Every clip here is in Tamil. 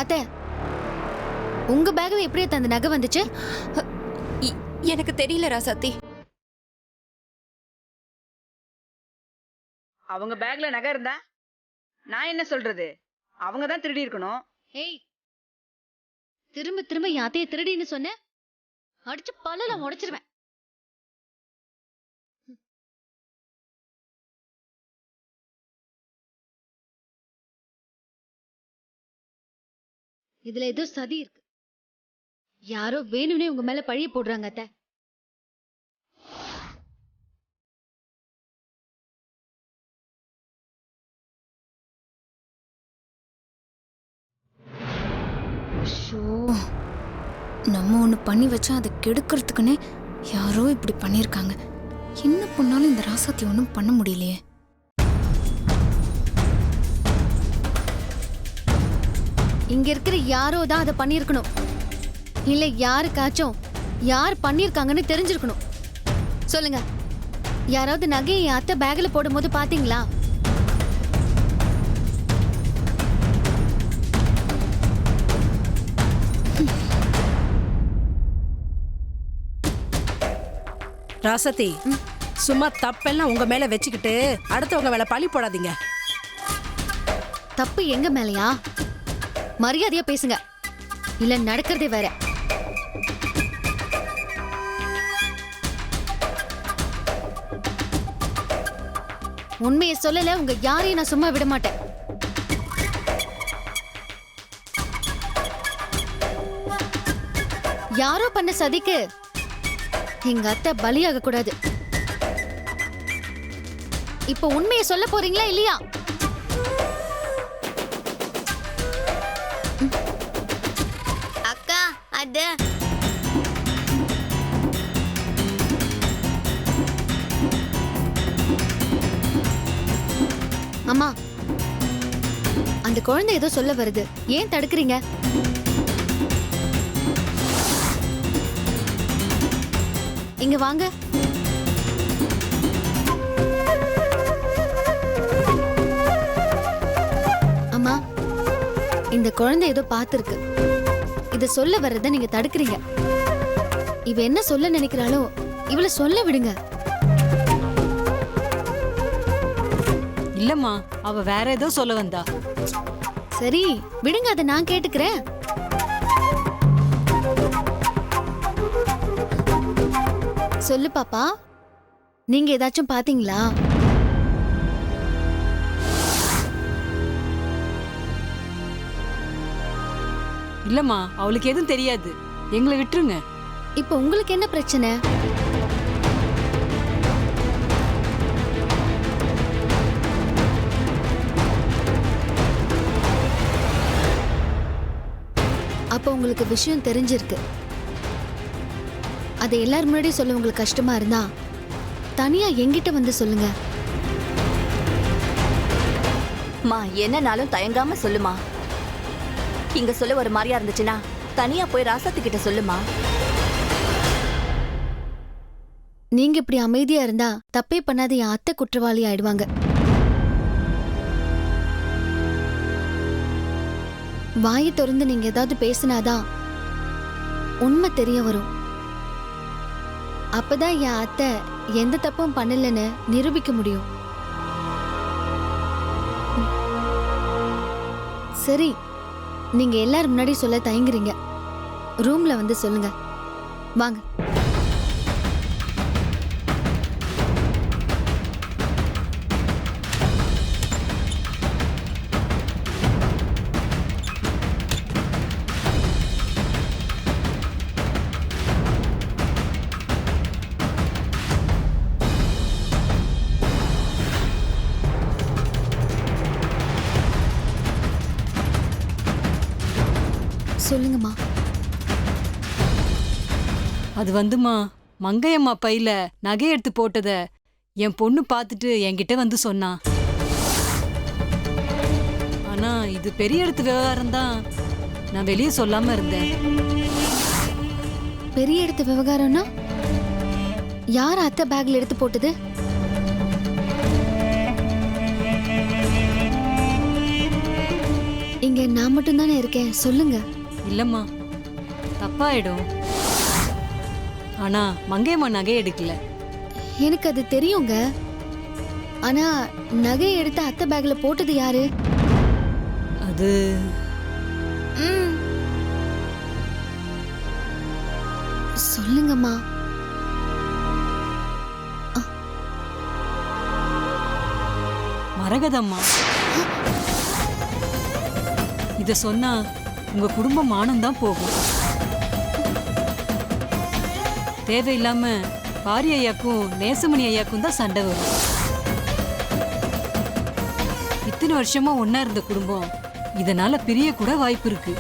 அத்தை, உங்க பேக்ல எப்படி அந்த நகை வந்துச்சு? எனக்கு தெரியல ராசாத்தி. அவங்க பேக்ல நகை இருந்தா நான் என்ன சொல்றது? அவங்க தான் திருடி இருக்கணும். ஏய், திரும்ப திரும்ப என் அத்தையை திருடின்னு சொன்ன, அடிச்சு பல்லுல உடைச்சிருவேன். இதுல ஏதோ சதி இருக்கு. யாரோ வேணும்னே உங்க மேல பழிய போடுறாங்க அத்தை. நம்ம ஒண்ணு பண்ணி வச்சா அதை கெடுக்கிறதுக்குன்னே யாரோ இப்படி பண்ணிருக்காங்க. என்ன பண்ணாலும் இந்த ராசாத்தி ஒன்றும் பண்ண முடியலையே. இங்க இருக்கிற யாரோ தான் அதை பண்ணிருக்கணும். இல்ல யாருக்காச்சும் யார் பண்ணிருக்காங்கன்னு தெரிஞ்சிருக்கணும். சொல்லுங்க, யாராவது நகையை என் அத்தை பேக்ல போடும் போது பாத்தீங்களா? ராசத்தி, சும்மா தப்பெல்லாம் உங்க மேல வச்சுக்கிட்டு அடுத்தவங்க மேல பழி போடாதீங்க. தப்பு எங்க மேலையா? மரியாதையா பேசுங்க, இல்ல நடக்கிறதே வேற. உண்மையை சொல்லல, உங்க யாரையும் நான் சும்மா விட மாட்டேன். யாரோ பண்ண சதிக்கு எங்க அத்தை பலியாக கூடாது. இப்ப உண்மையை சொல்ல போறீங்களா இல்லையா? அக்கா, அது அம்மா, அந்த குழந்தை ஏதோ சொல்ல வருது, ஏன் தடுக்கிறீங்க? இங்க வாங்க. அம்மா, இந்த குழந்தை ஏதோ பார்த்திருக்கு. இத சொல்ல வர்றத நீங்க தடுக்கிறீங்க. இவ என்ன சொல்ல நினைக்கிறாளோ இவளை சொல்ல விடுங்க. இல்லம்மா, அவ வேற ஏதோ சொல்ல வந்தா. சரி விடுங்க, அதை நான் கேட்டுக்கிறேன். சொல்லு பாப்பா, நீங்க ஏதாச்சும் பாத்தீங்களா? இல்லம்மா, அவளுக்கு எதுவும் தெரியாது, எங்களை விட்டுருங்க. இப்ப உங்களுக்கு என்ன பிரச்சனை? அப்ப உங்களுக்கு விஷயம் தெரிஞ்சிருக்கு. அதை எல்லாரும் முன்னாடி சொல்ல உங்களுக்கு கஷ்டமா இருந்தா தனியா என்கிட்ட வந்து சொல்லுங்க. மா, என்னனாலும் தயங்காம சொல்லுமா. இங்க சொல்ல ஒரு மாதிரியா இருந்துச்சுன்னா தனியா போய் ராசாத்தி கிட்ட சொல்லுமா. நீங்க இப்படி அமைதியா இருந்தா தப்பே பண்ணாத என் அத்தை குற்றவாளி ஆயிடுவாங்க. வாயை திறந்து நீங்க ஏதாவது பேசினாதான் உண்மை தெரிய வரும். அப்பதான் என் அத்தை எந்த தப்பும் பண்ணலன்னு நிரூபிக்க முடியும். சரி, நீங்க எல்லாரும் முன்னாடி சொல்ல தயங்குறீங்க. ரூம்ல வந்து சொல்லுங்க. வாங்க. சொல்லுங்கம்மா. அது வந்துமா, மங்கையம்மா பையில நகை எடுத்து போட்டத என் பொண்ணு பார்த்துட்டு என்கிட்ட வந்து சொன்னா. ஆனா இது பெரிய இடத்து விவகாரம் தான், நான் வெளியே சொல்லாம இருந்தேன். பெரிய இடத்து விவகாரம்னா யார் அத்தை பேக்ல எடுத்து போட்டது? இங்க நான் மட்டும் தானே இருக்கேன், சொல்லுங்க. இல்லம்மா, தப்பாயிடும். ஆனா மங்கையம்மா நகை எடுக்கல. எனக்கு அது தெரியுங்க. ஆனா நகையை எடுத்து அத்தை பேக்ல போட்டது யாரு? அது ம். சொல்லுங்கம்மா. மரகதம்மா. இத சொன்னா உங்க குடும்பம் மானம்தான் போகும். தேவையில்லாம பாரி ஐயாக்கும் நேசமணி ஐயாக்கும் தான் சண்டை வரும். இத்தனை வருஷமா ஒன்னா இருந்த குடும்பம் இதனால பிரிய கூட வாய்ப்பு இருக்கு.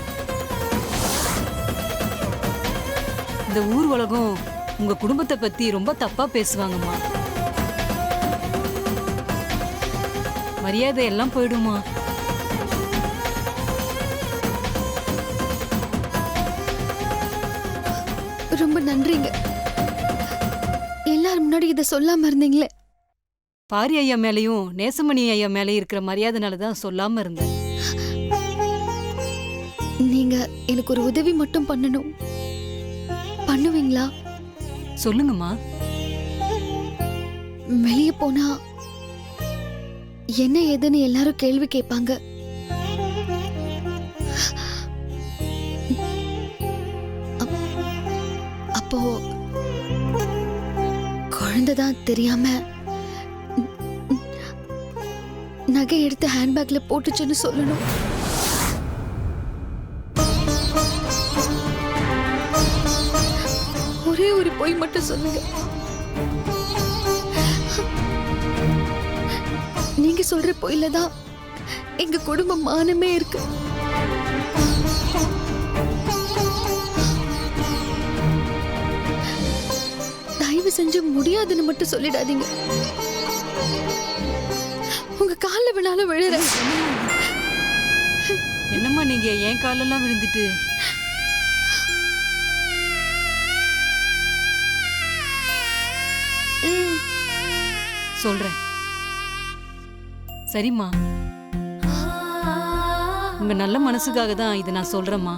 இந்த ஊர் உலகம் உங்க குடும்பத்தை பத்தி ரொம்ப தப்பா பேசுவாங்கம்மா. மரியாதை எல்லாம் போயிடுமா. ரொம்ப நன்றிங்க. எல்லாரும் முன்னாடி இதை சொல்லாம இருந்தீங்களே. பாரி ஐயா மேலையும் நேசமணி ஐயா மேலேயும் இருக்கிற மரியாதைனால தான் சொல்லாம இருந்தேன். நீங்க எனக்கு ஒரு உதவி மட்டும் பண்ணணும். பண்ணுவீங்களா? சொல்லுங்கம்மா. வெளியே போனா என்ன ஏதுன்னு எல்லாரும் கேள்வி கேட்பாங்க. அப்போ குழந்தைதான் தெரியாம நகை எடுத்து ஹேண்ட்பேக்ல போட்டுச்சுன்னு சொல்லணும். ஒரே ஒரு பொய் மட்டும் சொல்லுங்க. நீங்க சொல்ற பொய்ல தான் எங்க குடும்ப மானமே இருக்கு. தயவு செஞ்சு முடியாதுன்னு மட்டும் சொல்லிடாதீங்க. உங்க கால்ல விழாலும் விழுறேன். என்னம்மா நீங்க என் காலெல்லாம் விழுந்துட்டு? சொல்றேன். சரிம்மா, உங்க நல்ல மனசுக்காக தான் இதை நான் சொல்றேம்மா.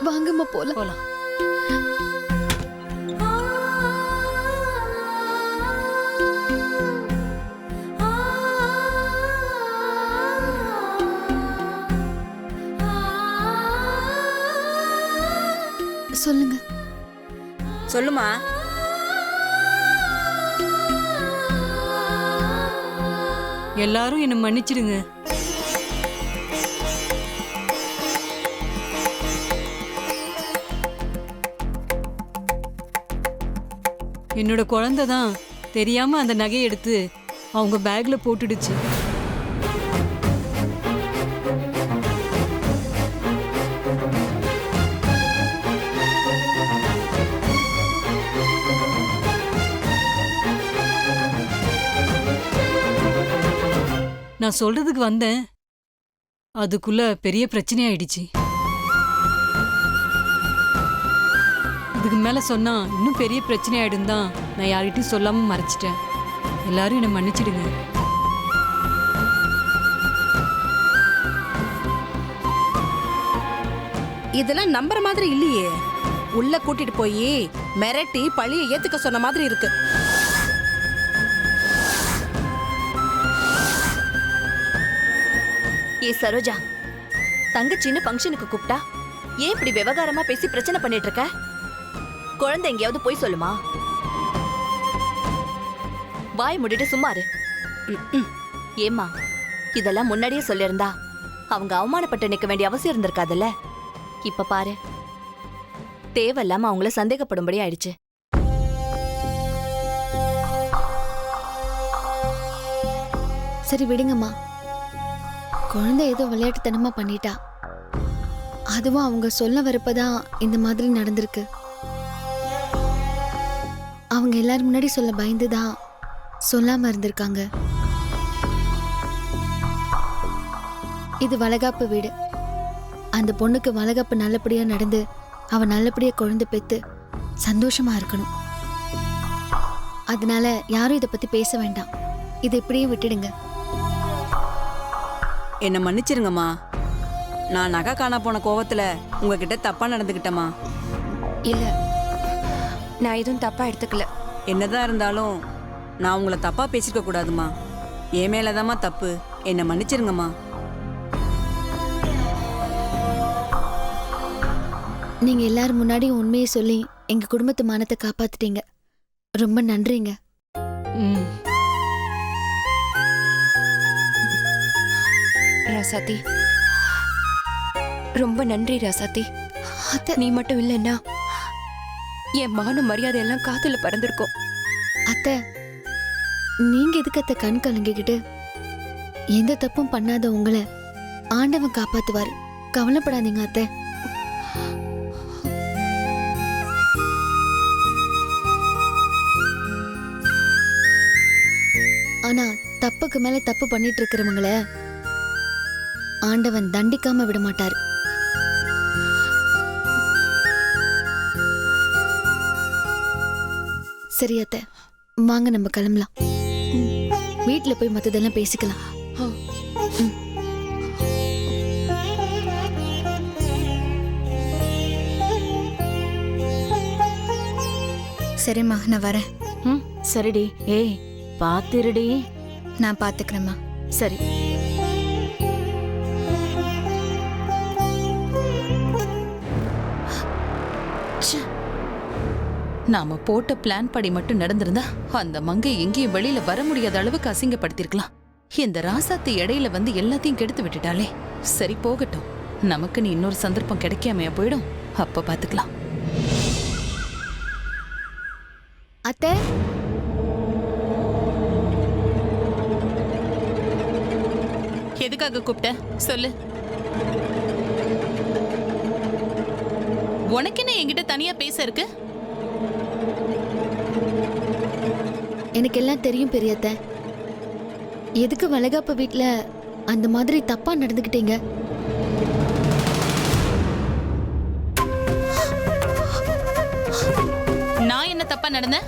வாங்கம்மா போலாம். போலாம். சொல்லுங்க. சொல்லுமா. எல்லாரும் என்ன மன்னிச்சிடுங்க. என்னோட குழந்தை தான் தெரியாம அந்த நகையை எடுத்து அவங்க பேக்ல போட்டுடுச்சு. நான் சொல்றதுக்கு வந்தேன், அதுக்குள்ள பெரிய பிரச்சனை ஆயிடுச்சு. இதுக்கு மேல சொன்னா இன்னும் பெரிய பிரச்சனை ஆயிடும் தான் நான் யார்கிட்டயும் சொல்லாம மறைச்சிட்டேன். எல்லாரும் என்னை மன்னிச்சிடுங்க. இதெல்லாம் நம்புற மாதிரி இல்லையே. உள்ள கூட்டிட்டு போய் மிரட்டி பழிய ஏத்துக்க சொன்ன மாதிரி இருக்கு. ஏ சரோஜா, தங்கச்சின்னு ஃபங்க்ஷனுக்கு கூப்பிட்டா ஏன் இப்படி விவகாரமா பேசி பிரச்சனை பண்ணிட்டு இருக்க? குழந்தை எங்கேயாவது போய் சொல்லுமா? வாய் மூடிட்டு சும்மா இரு. ஏம்மா, இதெல்லாம் முன்னாடியே சொல்லியிருந்தா அவங்க அவமானப்பட்டு நிற்க வேண்டிய அவசியம் இருந்திருக்காதுல்ல. இப்ப பாரு, தேவையில்லாம அவங்கள சந்தேகப்படும்படி ஆயிடுச்சு. சரி விடுங்கம்மா. குழந்தை ஏதோ விளையாட்டுத்தனமா பண்ணிட்டா. அதுவும் அவங்க சொல்ல வரப்பதான் இந்த மாதிரி நடந்திருக்கு. அவங்க எல்லாரும் முன்னாடி சொல்ல பயந்துதான் சொல்லாம இருந்திருக்காங்க. இது வளகாப்பு வீடு. அந்த பொண்ணுக்கு வளகாப்பு நல்லபடியா நடந்து அவ நல்லபடியா குழந்தை பெத்து சந்தோஷமா இருக்கணும். அதனால யாரும் இதை பத்தி பேச வேண்டாம். இதை இப்படியே விட்டுடுங்க. என்னை மன்னிச்சிருங்கம்மா. நான் நகை காண போன கோவத்துல உங்ககிட்ட தப்பா நடந்துக்கிட்டேம்மா. இல்ல, நான் எதுவும் தப்பா எடுத்துக்கல. என்னதான் இருந்தாலும் நான் உங்களை தப்பா பேசிக்க கூடாதுமா. என் மேலதாம்மா தப்பு. என்னை மன்னிச்சிருங்கம்மா. நீங்க எல்லாரும் முன்னாடியும் உண்மையை சொல்லி எங்க குடும்பத்து மானத்தை காப்பாத்திட்டீங்க. ரொம்ப நன்றிங்க. ம். ராசாத்தி, ரொம்ப நன்றி ராசாத்தி. அத்தை, நீ மட்டும் இல்லைன்னா என் மான மரியாதை எல்லாம் காத்துல பறந்திருக்கும். அத்தை, நீங்க எதுக்கு அத்தை கண் கலங்கிக்கிட்டு? எந்த தப்பும் பண்ணாத உங்களை ஆண்டவன் காப்பாத்துவாரு. கவலைப்படாதீங்க அத்தை. ஆனா தப்புக்கு மேல தப்பு பண்ணிட்டு இருக்கிறவங்கள ஆண்டவன் தண்டிக்காம விட மாட்டாரு. சரி அத்தை, வாங்க நம்ம கிளம்பலாம். வீட்டுல போய் மத்ததெல்லாம் பேசிக்கலாம். சரிம்மா, நான் வரேன். ம் சரிடி. ஏய் பாத்திருடி. நான் பாத்துக்கிறேம்மா. சரி. நாம போட்ட பிளான் படி மட்டும் நடந்திருந்தா அந்த மங்கை எங்கேயும் வெளியில வர முடியாத அளவுக்கு அசிங்கப்படுத்திருக்கலாம். இந்த ராசாத்தி இடையில வந்து எல்லாத்தையும் கெடுத்து விட்டுட்டாலே. சரி போகட்டும், நமக்கு நீ இன்னொரு சந்தர்ப்பம் கிடைக்காமையா போயிடும். அப்ப பாத்துக்கலாம். அத்தை, எதுக்காக கூப்பிட்ட சொல்லு. உனக்கு என்ன என்கிட்ட தனியா பேச இருக்கு? எனக்கு எல்லாம் தெரியும் பெரியத்த. எதுக்கு வளகாப்பு வீட்ல அந்த மாதிரி தப்பா நடந்துக்கிட்டீங்க? நான் என்ன தப்பா நடந்தேன்?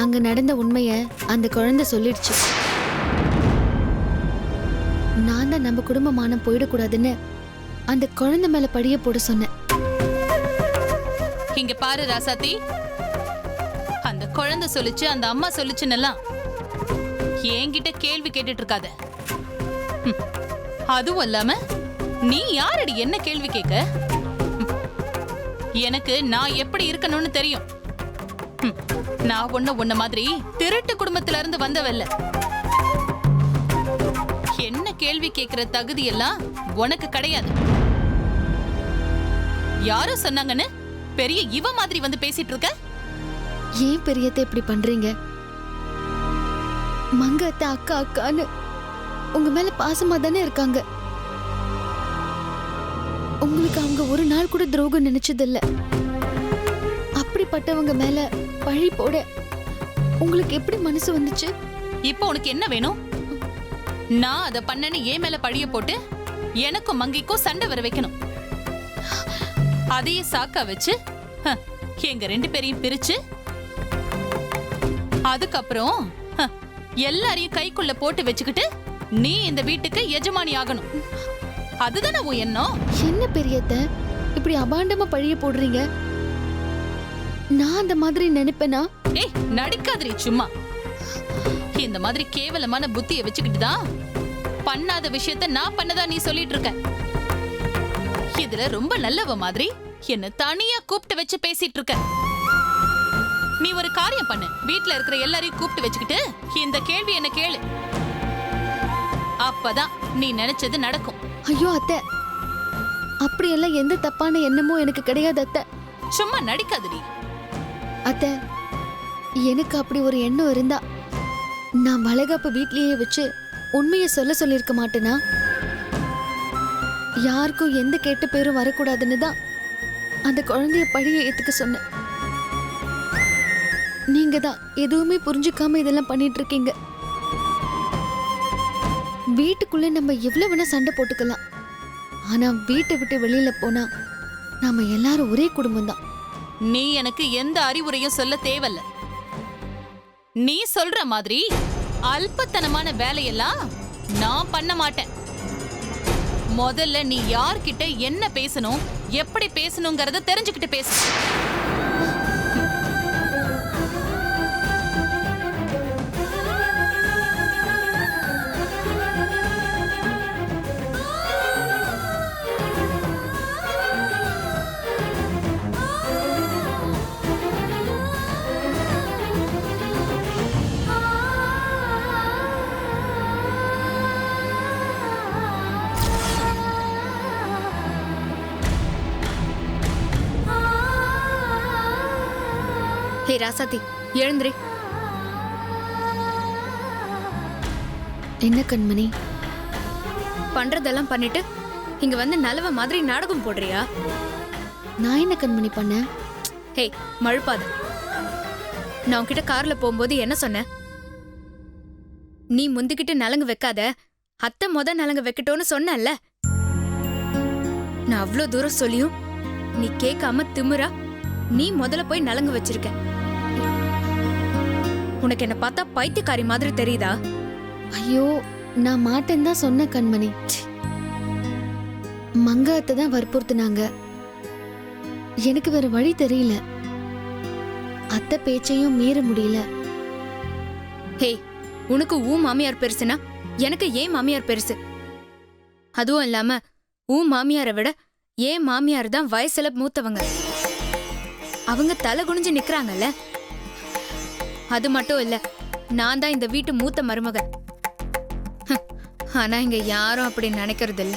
அங்க நடந்த உண்மைய அந்த குழந்தை சொல்லிடுச்சு. நான் தான் நம்ம குடும்ப மானம் போயிடக்கூடாதுன்னு அந்த குழந்தை மேல படிய போட சொன்னேன். இங்க பாரு ராசாத்தி, அந்த குழந்தை சொல்லுச்சு, அந்த அம்மா சொல்லுச்சுன்னெல்லாம் என்கிட்ட கேள்வி கேட்டுட்டு இருக்காத. அதுவும் இல்லாம நீ யாரடி என்ன கேள்வி கேட்க? எனக்கு நான் எப்படி இருக்கணும்னு தெரியும். நான் உன்ன மாதிரி திருட்டு குடும்பத்துல இருந்து வந்தவல்ல. என்ன கேள்வி கேட்கிற தகுதி எல்லாம் உனக்கு கிடையாது. யாரோ சொன்னாங்கன்னு பெரிய இவ மாதிரி வந்து பேசிட்டு இருக்க. ஏன் பெரியத்தை இப்படி பண்றீங்க? மங்க அத்தை அக்கா அக்கான்னு உங்க மேல பாசமா தானே இருக்காங்க. உங்களுக்கு அவங்க ஒரு நாள் கூட துரோகம் நினைச்சதில்ல. அப்படிப்பட்டவங்க மேல பழி போட உங்களுக்கு எப்படி மனசு வந்துச்சு? இப்போ உனக்கு என்ன வேணும்? நான் அத பண்ணனு ஏன் மேல பழிய போட்டு எனக்கும் மங்கைக்கும் சண்டை வர வைக்கணும். அதையே சாக்கா வச்சு எங்க 2 பேரையும் பிரிச்சு அதுக்கப்புறம் எல்லாரையும் கைக்குள்ள போட்டு வச்சுக்கிட்டு நீ இந்த வீட்டுக்கு எஜமானி ஆகணும். அதுதானே உன் எண்ணம்? என்ன பெரியத்த இப்படி அபாண்டமா பழிய போடுறீங்க? நான் அந்த மாதிரி நினைப்பேனா? ஏய் நடிக்காதீ சும்மா. இந்த மாதிரி கேவலமான புத்தியை வச்சுக்கிட்டு தான் பண்ணாத விஷயத்த நான் பண்ணதா நீ சொல்லிட்டு இருக்க. இதுல ரொம்ப நல்லவ மாதிரி என்ன தனியா கூப்பிட்டு வச்சு பேசிட்டு இருக்க. நீ ஒரு காரியம் பண்ணு, வீட்ல இருக்கிற எல்லாரையும் கூப்பிட்டு வச்சுக்கிட்டு இந்த கேள்வி என்ன கேளு. அப்பதான் நீ நினைச்சது நடக்கும். ஐயோ அத்தை, அப்படியெல்லாம் எந்த தப்பான எண்ணமும் எனக்கு கிடையாது அத்தை. சும்மா நடிக்காதடி. அத்தை, எனக்கு அப்படி ஒரு எண்ணம் இருந்தா நான் வளகாப்பு வீட்லயே வச்சு உண்மையை சொல்லிருக்க மாட்டேனா? யாருக்கும் எந்த கெட்ட பேரும் வரக்கூடாதுன்னு தான் அந்த குழந்தைய பழிய ஏத்துக்க சொன்னேன். நீங்க தான் எதுவுமே புரிஞ்சுக்காம இதெல்லாம் பண்ணிட்டு இருக்கீங்க. வீட்டுக்குள்ள நம்ம எவ்வளவு வேணா சண்டை போட்டுக்கலாம். ஆனா வீட்டை விட்டு வெளியில போனா நாம எல்லாரும் ஒரே குடும்பம் தான். நீ எனக்கு எந்த அறிவுரையும் சொல்ல தேவையில்ல. நீ சொல்ற மாதிரி அல்பத்தனமான வேலையெல்லாம் நான் பண்ண மாட்டேன். முதல்ல நீ யார்கிட்ட என்ன பேசணும், எப்படி பேசணுங்கிறத தெரிஞ்சுக்கிட்டு பேசு. ஹே ராசாத்தி, எழுந்திரி. என்ன கண்மணி, பண்றதெல்லாம் பண்ணிட்டு இங்க வந்து நல்லவ மாதிரி நாடகம் போடுறியா? நான் என்ன கண்மணி பண்ணேன்? ஹே மழுப்பாத. நான் உன்கிட்ட கார்ல போகும்போது என்ன சொன்னேன்? நீ முந்திக்கிட்டு நலங்கு வைக்காத, அத்தை நலங்கு வைக்கட்டோன்னு சொன்னேன்ல. நான் அவ்வளோ தூரம் சொல்லியும் நீ கேட்காம திமிரா நீ முதல்ல போய் நலங்கு வச்சிருக்க. உனக்கு என்ன பார்த்தா பைத்தியக்காரி மாதிரி தெரியுதா? ஐயோ, நான் மாட்டேன்னு தான் சொன்ன கண்மணி. மங்காத்தை தான் வற்புறுத்தினாங்க. எனக்கு வேற வழி தெரியல. அத்தை பேச்சையும் மீற முடியல. ஹே, உனக்கு ஊ மாமியார் பெருசுனா எனக்கு ஏன் மாமியார் பெருசு? அதுவும் இல்லாம ஊ மாமியாரை விட ஏன் மாமியார் தான் வயசுல மூத்தவங்க. அவங்க தலை குனிஞ்சு நிக்கிறாங்கல்ல. அது மட்டும் இல்ல, நான் தான் இந்த வீட்டு மூத்த மருமக. ஆனா இங்க யாரும் அப்படி நினைக்கிறது இல்ல.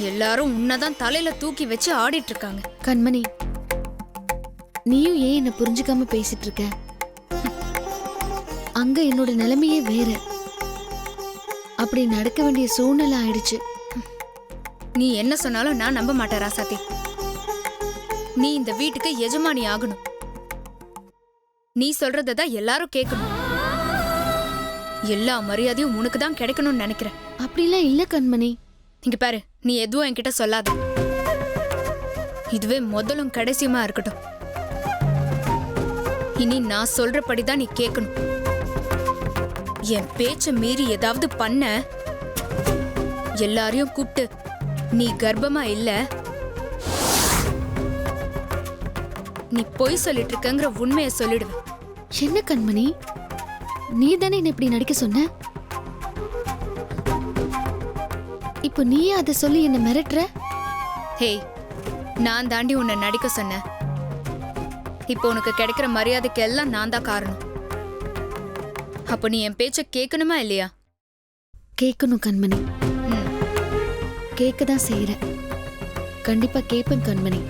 எல்லாரும் உன்னதான் தலையில தூக்கி வச்சு ஆடிட்டு இருக்காங்க. கண்மணி, நீயும் ஏன் என்ன புரிஞ்சுக்காம பேசிட்டு இருக்க? அங்க என்னோட நிலைமையே வேற. அப்படி நடக்க வேண்டிய சூழ்நிலை ஆயிடுச்சு. நீ என்ன சொன்னாலும் நான் நம்ப மாட்டேன் ராசாத்தி. நீ இந்த வீட்டுக்கு எஜமானி ஆகணும். நீ சொல்றதான் எல்லாரும் கேட்கணும். எல்லா மரியாதையும் உனக்கு தான் கிடைக்கணும்னு நினைக்கிறேன். அப்படிலாம் இல்ல கண்மணி. இங்க பாரு, நீ எதுவும் என்கிட்ட சொல்லாத. இதுவே முதலும் கடைசியுமா இருக்கட்டும். இனி நான் சொல்றபடிதான் நீ கேட்கணும். என் பேச்ச மீறி ஏதாவது பண்ண எல்லாரையும் கூப்பிட்டு நீ கர்ப்பமா இல்ல, நீ பொய் சொல்லிட்டு இருக்கங்கிற உண்மையை சொல்லிடுவேன். என்ன கண்மணி, நீ தானே என்ன இப்படி நடிக்க சொன்ன? இப்போ நீயே அதை சொல்லி என்ன மிரட்டுற? ஹே, நான் தாண்டி உன்னை நடிக்க சொன்னேன். இப்போ உனக்கு கிடைக்கிற மரியாதைக்கு எல்லாம் நான் தான் காரணம். அப்போ நீ என் பேச்ச கேட்கணுமா இல்லையா? கேட்கணும் கண்மணி. ம். கேட்கதான் செய்யறேன். கண்டிப்பா கேட்பேன் கண்மணி.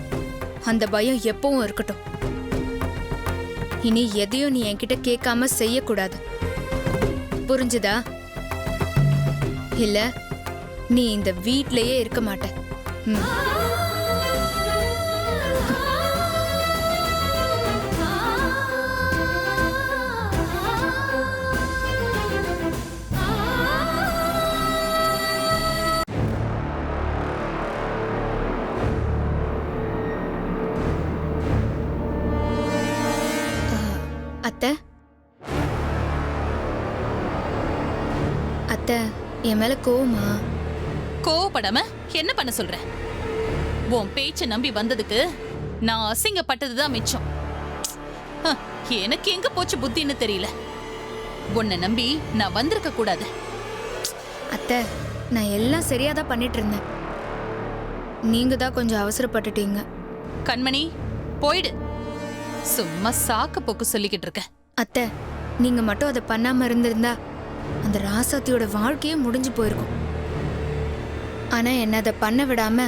அந்த பயம் எப்பவும் இருக்கட்டும். இனி எதையும் நீ என்கிட்ட கேட்காம செய்யக்கூடாது. புரிஞ்சுதா? இல்ல நீ இந்த வீட்லயே இருக்க மாட்ட. ம். அத்தை, அத்தை, என் மேல கோவமா? கோவப்படாம என்ன பண்ண சொல்ற? உன் பேச்ச நம்பி வந்ததுக்கு நான் அசிங்கப்பட்டதுதான் மிச்சம். எனக்கு எங்க போச்சு புத்தின்னு தெரியல. உன்னை நம்பி நான் வந்திருக்க கூடாது. அத்தை, நான் எல்லாம் சரியாதான் பண்ணிட்டு இருந்தேன். நீங்க தான் கொஞ்சம் அவசரப்பட்டுட்டீங்க. கண்மணி, போயிடு. சும்மா சாக்கு போக்கு சொல்லிக்கிட்டு இருக்க. அத்தை, நீங்க மட்டும் அதை பண்ணாம இருந்திருந்தா அந்த ராசாத்தியோட வாழ்க்கையே முடிஞ்சு போயிருக்கும். ஆனா என்ன அதை பண்ண விடாம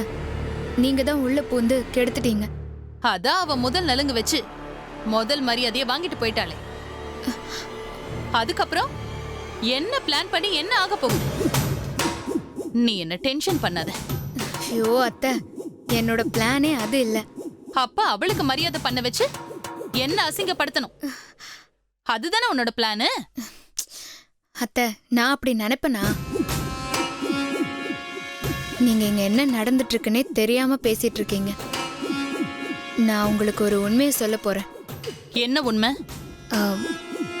நீங்க தான் உள்ள பூந்து கெடுத்துட்டீங்க. அதான் அவ முதல் நலுங்கு வச்சு முதல் மரியாதையை வாங்கிட்டு போயிட்டாளே. அதுக்கப்புறம் என்ன பிளான் பண்ணி என்ன ஆக போகுது? நீ என்ன டென்ஷன் பண்ணாத. ஐயோ அத்தை, என்னோட பிளானே அது இல்ல. அப்ப அவளுக்கு மரியாதை பண்ண வச்சு என்ன அசிங்கப்படுத்தணும், அதுதானே உன்னோட பிளானு? அத்தை, நான் அப்படி நினைப்பனா? நீங்க இங்க என்ன நடந்துட்டு இருக்குன்னே தெரியாம பேசிட்டு இருக்கீங்க. நான் உங்களுக்கு ஒரு உண்மையை சொல்ல போறேன். என்ன உண்மை?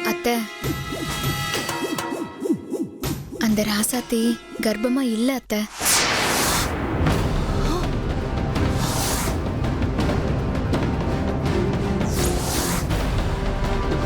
அத்தை, அந்த ராசாத்தி கர்ப்பமா இல்ல அத்தை.